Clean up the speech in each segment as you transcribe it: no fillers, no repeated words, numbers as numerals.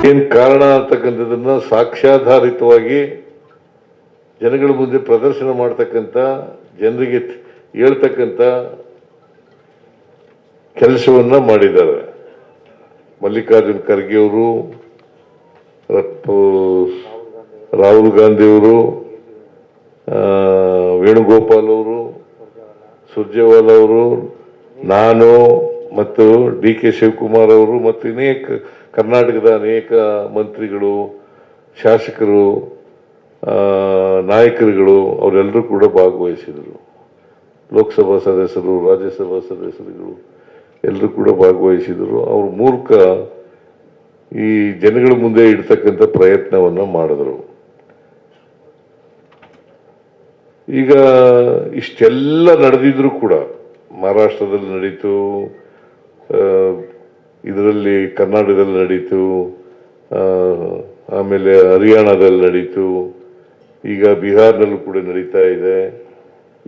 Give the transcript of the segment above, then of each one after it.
ಏನು ಕಾರಣ ಅಂತಕ್ಕಂಥದ್ದನ್ನ ಸಾಕ್ಷ್ಯಾಧಾರಿತವಾಗಿ ಜನಗಳ ಮುಂದೆ ಪ್ರದರ್ಶನ ಮಾಡ್ತಕ್ಕಂಥ, ಜನರಿಗೆ ಹೇಳ್ತಕ್ಕಂಥ ಕೆಲಸವನ್ನ ಮಾಡಿದ್ದಾರೆ. ಮಲ್ಲಿಕಾರ್ಜುನ್ ಖರ್ಗೆ ಅವರು, ರಾಹುಲ್ ಗಾಂಧಿ ಅವರು, ವೇಣುಗೋಪಾಲ್ ಅವರು, ಸುರ್ಜೇವಾಲಾ ಅವರು, ನಾನು ಮತ್ತು ಡಿ ಕೆ ಶಿವಕುಮಾರ್ ಅವರು ಮತ್ತು ಅನೇಕ ಕರ್ನಾಟಕದ ಅನೇಕ ಮಂತ್ರಿಗಳು, ಶಾಸಕರು, ನಾಯಕರುಗಳು ಅವರೆಲ್ಲರೂ ಕೂಡ ಭಾಗವಹಿಸಿದರು. ಲೋಕಸಭಾ ಸದಸ್ಯರು, ರಾಜ್ಯಸಭಾ ಸದಸ್ಯರುಗಳು ಎಲ್ಲರೂ ಕೂಡ ಭಾಗವಹಿಸಿದರು. ಅವ್ರ ಮೂಲಕ ಈ ಜನಗಳ ಮುಂದೆ ಇಡ್ತಕ್ಕಂಥ ಪ್ರಯತ್ನವನ್ನು ಮಾಡಿದ್ರು. ಈಗ ಇಷ್ಟೆಲ್ಲ ನಡೆದಿದ್ರು ಕೂಡ ಮಹಾರಾಷ್ಟ್ರದಲ್ಲಿ ನಡೀತು, ಇದರಲ್ಲಿ ಕರ್ನಾಟಕದಲ್ಲಿ ನಡೀತು, ಆಮೇಲೆ ಹರಿಯಾಣದಲ್ಲಿ ನಡೀತು, ಈಗ ಬಿಹಾರ್ನಲ್ಲೂ ಕೂಡ ನಡೀತಾ ಇದೆ.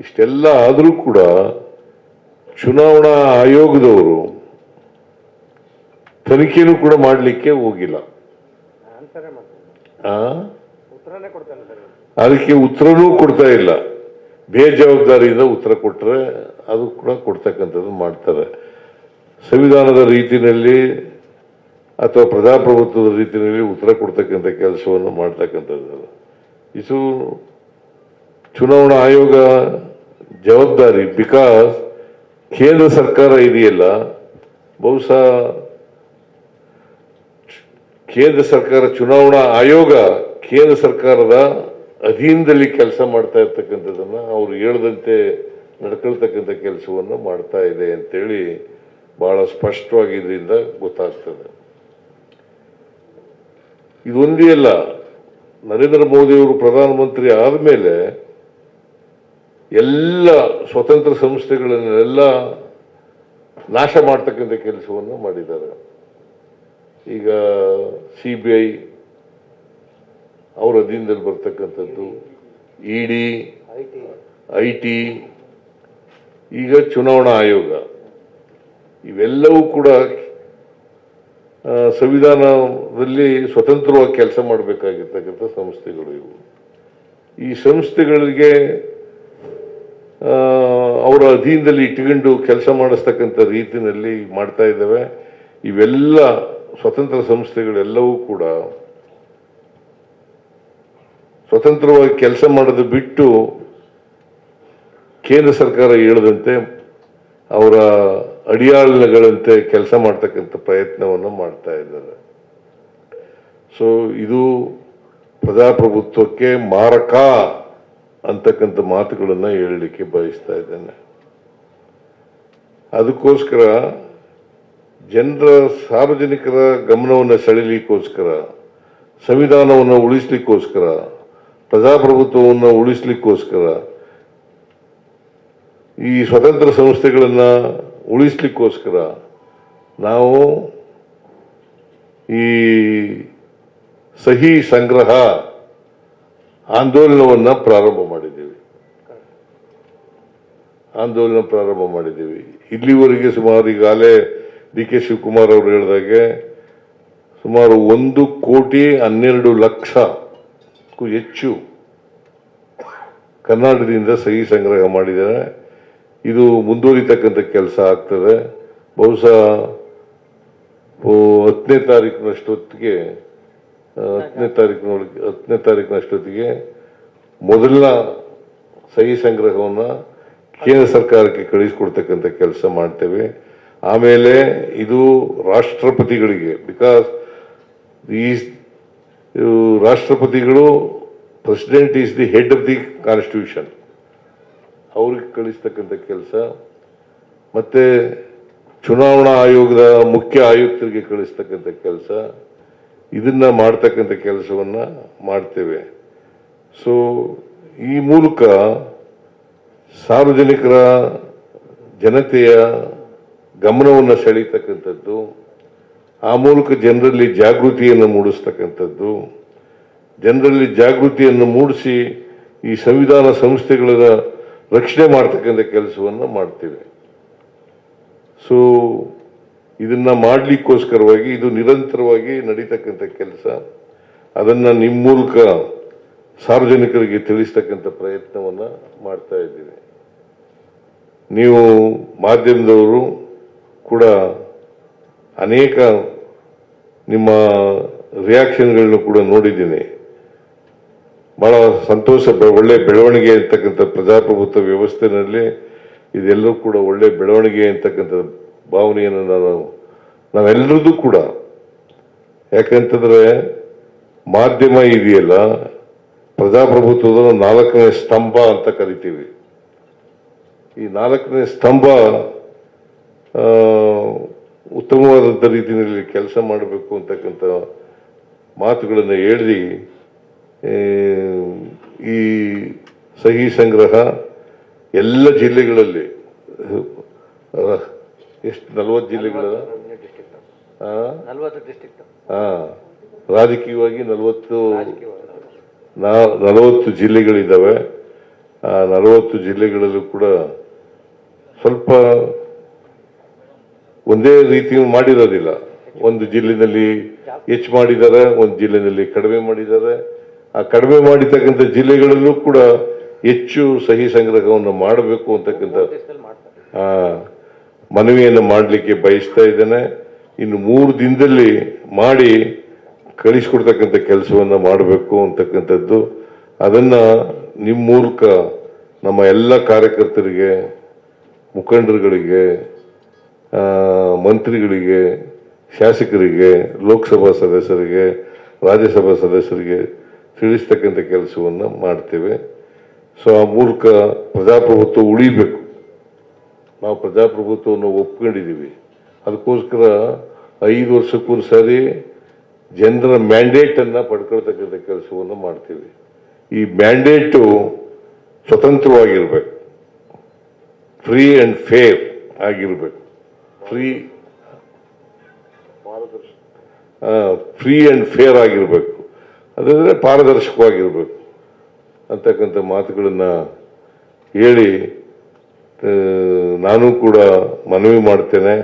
ಇಷ್ಟೆಲ್ಲ ಆದರೂ ಕೂಡ ಚುನಾವಣಾ ಆಯೋಗದವರು ತನಿಖೆನೂ ಕೂಡ ಮಾಡಲಿಕ್ಕೆ ಹೋಗಿಲ್ಲ. ಅದಕ್ಕೆ ಉತ್ತರನೂ ಕೊಡ್ತಾ ಇಲ್ಲ. ಬೇಜವಾಬ್ದಾರಿಯಿಂದ ಉತ್ತರ ಕೊಟ್ಟರೆ ಅದು ಕೂಡ ಕೊಡ್ತಕ್ಕಂಥದ್ದು ಮಾಡ್ತಾರೆ. ಸಂವಿಧಾನದ ರೀತಿಯಲ್ಲಿ ಅಥವಾ ಪ್ರಜಾಪ್ರಭುತ್ವದ ರೀತಿಯಲ್ಲಿ ಉತ್ತರ ಕೊಡ್ತಕ್ಕಂಥ ಕೆಲಸವನ್ನು ಮಾಡ್ತಕ್ಕಂಥದ್ದು ಇದು ಚುನಾವಣಾ ಆಯೋಗ ಜವಾಬ್ದಾರಿ. ಬಿಕಾಸ್ ಕೇಂದ್ರ ಸರ್ಕಾರ ಇದೆಯಲ್ಲ, ಬಹುಶಃ ಕೇಂದ್ರ ಸರ್ಕಾರ ಚುನಾವಣಾ ಆಯೋಗ ಕೇಂದ್ರ ಸರ್ಕಾರದ ಅಧೀನದಲ್ಲಿ ಕೆಲಸ ಮಾಡ್ತಾ ಇರ್ತಕ್ಕಂಥದ್ದನ್ನ ಅವರು ಹೇಳ್ದಂತೆ ನಡ್ಕೊಳ್ತಕ್ಕಂಥ ಕೆಲಸವನ್ನು ಮಾಡ್ತಾ ಇದೆ ಅಂತೇಳಿ ಬಹಳ ಸ್ಪಷ್ಟವಾಗಿ ಇದರಿಂದ ಗೊತ್ತಾಗ್ತದೆ. ಇದೊಂದೇ ಅಲ್ಲ, ನರೇಂದ್ರ ಮೋದಿಯವರು ಪ್ರಧಾನಮಂತ್ರಿ ಆದಮೇಲೆ ಎಲ್ಲ ಸ್ವತಂತ್ರ ಸಂಸ್ಥೆಗಳನ್ನೆಲ್ಲ ನಾಶ ಮಾಡ್ತಕ್ಕಂಥ ಕೆಲಸವನ್ನು ಮಾಡಿದ್ದಾರೆ. ಈಗ CBI ಅವರ ಅಧೀನದಲ್ಲಿ ಬರ್ತಕ್ಕಂಥದ್ದು, ED, IT, ಈಗ ಚುನಾವಣಾ ಆಯೋಗ, ಇವೆಲ್ಲವೂ ಕೂಡ ಸಂವಿಧಾನದಲ್ಲಿ ಸ್ವತಂತ್ರವಾಗಿ ಕೆಲಸ ಮಾಡಬೇಕಾಗಿರ್ತಕ್ಕಂಥ ಸಂಸ್ಥೆಗಳು. ಇವು ಈ ಸಂಸ್ಥೆಗಳಿಗೆ ಅವರ ಅಧೀನದಲ್ಲಿ ಇಟ್ಟುಕೊಂಡು ಕೆಲಸ ಮಾಡಿಸ್ತಕ್ಕಂಥ ರೀತಿಯಲ್ಲಿ ಮಾಡ್ತಾ ಇದ್ದಾವೆ. ಇವೆಲ್ಲ ಸ್ವತಂತ್ರ ಸಂಸ್ಥೆಗಳೆಲ್ಲವೂ ಕೂಡ ಸ್ವತಂತ್ರವಾಗಿ ಕೆಲಸ ಮಾಡೋದು ಬಿಟ್ಟು ಕೇಂದ್ರ ಸರ್ಕಾರ ಹೇಳದಂತೆ ಅವರ ಅಡಿಯಾಳಗಳಂತೆ ಕೆಲಸ ಮಾಡ್ತಕ್ಕಂಥ ಪ್ರಯತ್ನವನ್ನು ಮಾಡ್ತಾ ಇದ್ದಾರೆ. ಸೊ ಇದು ಪ್ರಜಾಪ್ರಭುತ್ವಕ್ಕೆ ಮಾರಕ ಅಂತಕ್ಕಂಥ ಮಾತುಗಳನ್ನು ಹೇಳಲಿಕ್ಕೆ ಬಯಸ್ತಾ ಇದ್ದೇನೆ. ಅದಕ್ಕೋಸ್ಕರ ಜನರ ಸಾರ್ವಜನಿಕರ ಗಮನವನ್ನು ಸೆಳೆಯಲಿಕ್ಕೋಸ್ಕರ, ಸಂವಿಧಾನವನ್ನು ಉಳಿಸ್ಲಿಕ್ಕೋಸ್ಕರ, ಪ್ರಜಾಪ್ರಭುತ್ವವನ್ನು ಉಳಿಸ್ಲಿಕ್ಕೋಸ್ಕರ, ಈ ಸ್ವತಂತ್ರ ಸಂಸ್ಥೆಗಳನ್ನು ಉಳಿಸ್ಲಿಕ್ಕೋಸ್ಕರ ನಾವು ಈ ಸಹಿ ಸಂಗ್ರಹ ಆಂದೋಲನ ಪ್ರಾರಂಭ ಮಾಡಿದ್ದೀವಿ. ಇಲ್ಲಿವರೆಗೆ ಸುಮಾರು ಈಗಾಗಲೇ ಡಿ ಕೆ ಶಿವಕುಮಾರ್ ಅವರು ಹೇಳಿದಾಗೆ ಸುಮಾರು 1,12,00,000ಕ್ಕೂ ಹೆಚ್ಚು ಕರ್ನಾಟಕದಿಂದ ಸಹಿ ಸಂಗ್ರಹ ಮಾಡಿದ್ದಾರೆ. ಇದು ಮುಂದುವರಿತಕ್ಕಂಥ ಕೆಲಸ ಆಗ್ತದೆ. ಬಹುಶಃ 10ನೇ ತಾರೀಕಿನಷ್ಟೊತ್ತಿಗೆ ಮೊದಲ ಸಹಿ ಸಂಗ್ರಹವನ್ನು ಕೇಂದ್ರ ಸರ್ಕಾರಕ್ಕೆ ಕಳಿಸಿಕೊಡ್ತಕ್ಕಂಥ ಕೆಲಸ ಮಾಡ್ತೇವೆ. ಆಮೇಲೆ ಇದು ರಾಷ್ಟ್ರಪತಿಗಳಿಗೆ, ಬಿಕಾಸ್ ಈ ರಾಷ್ಟ್ರಪತಿಗಳು, president is the head of the constitution, ಅವ್ರಿಗೆ ಕಳಿಸ್ತಕ್ಕಂಥ ಕೆಲಸ, ಮತ್ತೆ ಚುನಾವಣಾ ಆಯೋಗದ ಮುಖ್ಯ ಆಯುಕ್ತರಿಗೆ ಕಳಿಸ್ತಕ್ಕಂಥ ಕೆಲಸ, ಇದನ್ನ ಮಾಡ್ತಕ್ಕಂಥ ಕೆಲಸವನ್ನ ಮಾಡ್ತೇವೆ. ಸೊ ಈ ಮೂಲಕ ಸಾರ್ವಜನಿಕರ, ಜನತೆಯ ಗಮನವನ್ನು ಸೆಳೀತಕ್ಕಂಥದ್ದು, ಆ ಮೂಲಕ ಜನರಲ್ಲಿ ಜಾಗೃತಿಯನ್ನು ಮೂಡಿಸ್ತಕ್ಕಂಥದ್ದು, ಜನರಲ್ಲಿ ಜಾಗೃತಿಯನ್ನು ಮೂಡಿಸಿ ಈ ಸಂವಿಧಾನ ಸಂಸ್ಥೆಗಳ ರಕ್ಷಣೆ ಮಾಡ್ತಕ್ಕಂಥ ಕೆಲಸವನ್ನು ಮಾಡ್ತೇವೆ. ಸೊ ಇದನ್ನ ಮಾಡಲಿಕ್ಕೋಸ್ಕರವಾಗಿ ಇದು ನಿರಂತರವಾಗಿ ನಡೀತಕ್ಕಂಥ ಕೆಲಸ. ಅದನ್ನು ನಿಮ್ಮ ಮೂಲಕ ಸಾರ್ವಜನಿಕರಿಗೆ ತಿಳಿಸ್ತಕ್ಕಂಥ ಪ್ರಯತ್ನವನ್ನು ಮಾಡ್ತಾ ಇದ್ದೀವಿ. ನೀವು ಮಾಧ್ಯಮದವರು ಕೂಡ ಅನೇಕ ನಿಮ್ಮ ರಿಯಾಕ್ಷನ್ಗಳನ್ನು ಕೂಡ ನೋಡಿದ್ದೀನಿ. ಬಹಳ ಸಂತೋಷ, ಒಳ್ಳೆ ಬೆಳವಣಿಗೆ ಅಂತಕ್ಕಂಥ ಪ್ರಜಾಪ್ರಭುತ್ವ ವ್ಯವಸ್ಥೆಯಲ್ಲಿ ಇದೆಲ್ಲವೂ ಕೂಡ ಒಳ್ಳೆ ಬೆಳವಣಿಗೆ ಅಂತಕ್ಕಂಥ ಭಾವನೆಯನ್ನು ನಾವೆಲ್ಲರದ್ದು ಕೂಡ, ಯಾಕಂತಂದ್ರೆ ಮಾಧ್ಯಮ ಇದೆಯಲ್ಲ ಪ್ರಜಾಪ್ರಭುತ್ವದ 4ನೇ ಸ್ತಂಭ ಅಂತ ಕರಿತೀವಿ. ಈ 4ನೇ ಸ್ತಂಭ ಉತ್ತಮವಾದಂಥ ರೀತಿಯಲ್ಲಿ ಕೆಲಸ ಮಾಡಬೇಕು ಅಂತಕ್ಕಂಥ ಮಾತುಗಳನ್ನು ಹೇಳಿ ಈ ಸಹಿ ಸಂಗ್ರಹ ಎಲ್ಲ ಜಿಲ್ಲೆಗಳಲ್ಲಿ ಎಷ್ಟು 40 ಜಿಲ್ಲೆಗಳ ರಾಜಕೀಯವಾಗಿ 40 ಜಿಲ್ಲೆಗಳಿದ್ದಾವೆ. ಆ 40 ಜಿಲ್ಲೆಗಳಲ್ಲೂ ಕೂಡ ಸ್ವಲ್ಪ ಒಂದೇ ರೀತಿ ಮಾಡಿರೋದಿಲ್ಲ. ಒಂದು ಜಿಲ್ಲೆಯಲ್ಲಿ ಹೆಚ್ಚು ಮಾಡಿದ್ದಾರೆ, ಒಂದು ಜಿಲ್ಲೆಯಲ್ಲಿ ಕಡಿಮೆ ಮಾಡಿದ್ದಾರೆ. ಆ ಕಡಿಮೆ ಮಾಡಿರ್ತಕ್ಕಂಥ ಜಿಲ್ಲೆಗಳಲ್ಲೂ ಕೂಡ ಹೆಚ್ಚು ಸಹಿ ಸಂಗ್ರಹವನ್ನು ಮಾಡಬೇಕು ಅಂತಕ್ಕಂಥ ಮನವಿಯನ್ನು ಮಾಡಲಿಕ್ಕೆ ಬಯಸ್ತಾ ಇದ್ದೇನೆ. ಇನ್ನು 3 ದಿನದಲ್ಲಿ ಮಾಡಿ ಕಳಿಸ್ಕೊಡ್ತಕ್ಕಂಥ ಕೆಲಸವನ್ನು ಮಾಡಬೇಕು ಅಂತಕ್ಕಂಥದ್ದು. ಅದನ್ನು ನಿಮ್ಮ ಮೂಲಕ ನಮ್ಮ ಎಲ್ಲ ಕಾರ್ಯಕರ್ತರಿಗೆ, ಮುಖಂಡರುಗಳಿಗೆ, ಮಂತ್ರಿಗಳಿಗೆ, ಶಾಸಕರಿಗೆ, ಲೋಕಸಭಾ ಸದಸ್ಯರಿಗೆ, ರಾಜ್ಯಸಭಾ ಸದಸ್ಯರಿಗೆ ತಿಳಿಸ್ತಕ್ಕಂಥ ಕೆಲಸವನ್ನು ಮಾಡ್ತೇವೆ. ಸೊ ಆ ಮೂಲಕ ಪ್ರಜಾಪ್ರಭುತ್ವ ಉಳಿಬೇಕು. ನಾವು ಪ್ರಜಾಪ್ರಭುತ್ವವನ್ನು ಒಪ್ಕೊಂಡಿದ್ದೀವಿ. ಅದಕ್ಕೋಸ್ಕರ 5 ವರ್ಷಕ್ಕೊಂದು ಸಾರಿ ಜನರ ಮ್ಯಾಂಡೇಟನ್ನು ಪಡ್ಕೊಳ್ತಕ್ಕಂಥ ಕೆಲಸವನ್ನು ಮಾಡ್ತೀವಿ. ಈ ಮ್ಯಾಂಡೇಟು ಸ್ವತಂತ್ರವಾಗಿರ್ಬೇಕು, ಫ್ರೀ ಆ್ಯಂಡ್ ಫೇರ್ ಆಗಿರ್ಬೇಕು. ಫ್ರೀ ಆ್ಯಂಡ್ ಫೇರ್ ಆಗಿರಬೇಕು, ಅದಂದರೆ ಪಾರದರ್ಶಕವಾಗಿರ್ಬೇಕು ಅಂತಕ್ಕಂಥ ಮಾತುಗಳನ್ನು ಹೇಳಿ ನಾನು ಕೂಡ ಮನವಿ ಮಾಡ್ತೇನೆ.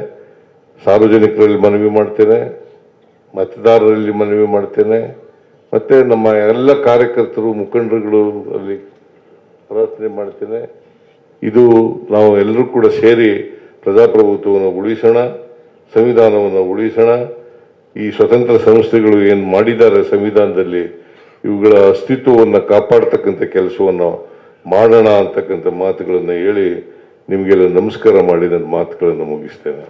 ಸಾರ್ವಜನಿಕರಲ್ಲಿ ಮನವಿ ಮಾಡ್ತೇನೆ, ಮತದಾರರಲ್ಲಿ ಮನವಿ ಮಾಡ್ತೇನೆ, ಮತ್ತು ನಮ್ಮ ಎಲ್ಲ ಕಾರ್ಯಕರ್ತರು, ಮುಖಂಡರುಗಳು ಅಲ್ಲಿ ಪ್ರಾರ್ಥನೆ ಮಾಡ್ತೇನೆ. ಇದು ನಾವು ಎಲ್ಲರೂ ಕೂಡ ಸೇರಿ ಪ್ರಜಾಪ್ರಭುತ್ವವನ್ನು ಉಳಿಸೋಣ, ಸಂವಿಧಾನವನ್ನು ಉಳಿಸೋಣ. ಈ ಸ್ವತಂತ್ರ ಸಂಸ್ಥೆಗಳು ಏನು ಮಾಡಿದ್ದಾರೆ ಸಂವಿಧಾನದಲ್ಲಿ, ಇವುಗಳ ಅಸ್ತಿತ್ವವನ್ನು ಕಾಪಾಡ್ತಕ್ಕಂಥ ಕೆಲಸವನ್ನು ಮಾಡೋಣ ಅಂತಕ್ಕಂಥ ಮಾತುಗಳನ್ನು ಹೇಳಿ ನಿಮಗೆಲ್ಲ ನಮಸ್ಕಾರ ಮಾಡಿ ನನ್ನ ಮಾತುಗಳನ್ನು ಮುಗಿಸ್ತೇನೆ.